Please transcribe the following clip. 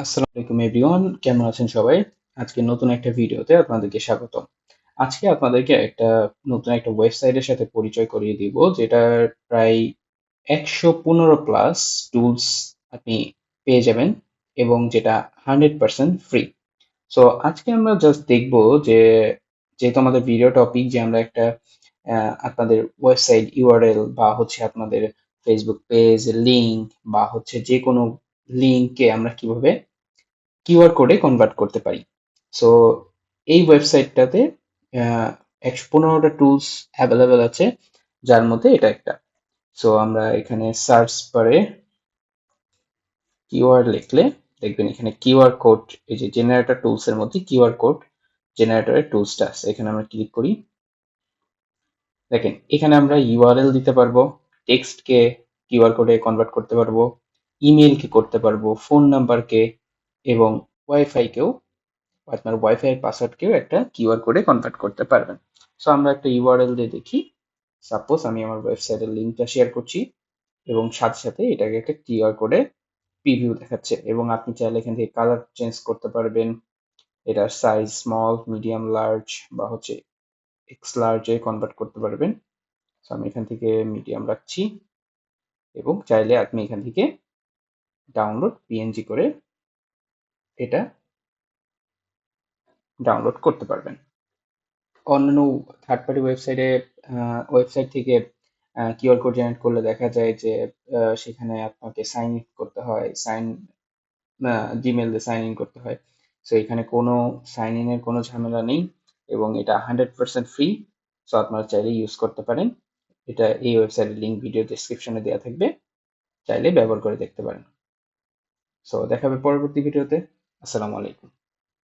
আসসালামু আলাইকুম এভরিওয়ান, কেমন আছেন সবাই? আজকে নতুন একটা ভিডিওতে আপনাদেরকে স্বাগতম। আজকে আপনাদেরকে নতুন একটা ওয়েবসাইটের সাথে পরিচয় করিয়ে দিব, যেটার প্রায় 115 প্লাস টুলস আপনি পেয়ে যাবেন এবং যেটা 100% ফ্রি। সো আজকে আমরা জাস্ট দেখব যে, যেহেতু আমাদের ভিডিও টপিক যে আমরা একটা আপনাদের ওয়েবসাইট ইউআরএল বা হচ্ছে আপনাদের ফেসবুক পেজ লিংক বা হচ্ছে যে কোনো লিংককে আমরা কিভাবে কিউআর কোডে কনভার্ট করতে পারি। সো এই ওয়েবসাইটটাতে 115টা টুলস অ্যাভেলেবেল আছে, যার মধ্যে এটা একটা। সো আমরা এখানে সার্চ বারে কিওয়ার্ড লিখলে দেখবেন এখানে কিউআর কোড, এই যে জেনারেটর টুলস এর মধ্যে কিউআর কোড জেনারেটরের টুলসটা আছে। এখানে আমরা ক্লিক করি, দেখেন এখানে আমরা ইউআরএল দিতে পারবো, টেক্সটকে কিউআর কোডে কনভার্ট করতে পারবো, ইমেলকে করতে পারবো, ফোন নাম্বারকে এবং ওয়াইফাইকেও, আপনার ওয়াইফাই এর পাসওয়ার্ডকেও একটা কিউআর কোডে কনভার্ট করতে পারবেন। সো আমরা একটা ইউআরএল দিয়ে দেখি। সাপোজ আমি আমার ওয়েবসাইটের লিঙ্কটা শেয়ার করছি এবং সাথে সাথে এটাকে একটা কিউআর কোডে প্রিভিউ দেখাচ্ছে এবং আপনি চাইলে এখান থেকে কালার চেঞ্জ করতে পারবেন, এটার সাইজ স্মল, মিডিয়াম, লার্জ বা হচ্ছে এক্স লার্জে কনভার্ট করতে পারবেন। সো আমি এখান থেকে মিডিয়াম রাখছি এবং চাইলে আপনি এখান থেকে ডাউনলোড পিএনজি করে এটা ডাউনলোড করতে পারবেন। অন্যান্য থার্ড পার্টি ওয়েবসাইট থেকে কিউআর কোড জেনারেট করলে দেখা যায় যে সেখানে আপনাকে সাইন ইন করতে হয়, জিমেল দিয়ে সাইন ইন করতে হয়। সো এখানে কোনো সাইন ইনের কোনো ঝামেলা নেই এবং এটা 100% ফ্রি। সো আপনারা চাইলে ইউজ করতে পারেন। এটা এই ওয়েবসাইটের লিঙ্ক ভিডিও ডেসক্রিপশনে দেওয়া থাকবে, চাইলে ব্যবহার করে দেখতে পারেন। সো দেখা হবে পরবর্তী ভিডিওতে। আসসালামু আলাইকুম।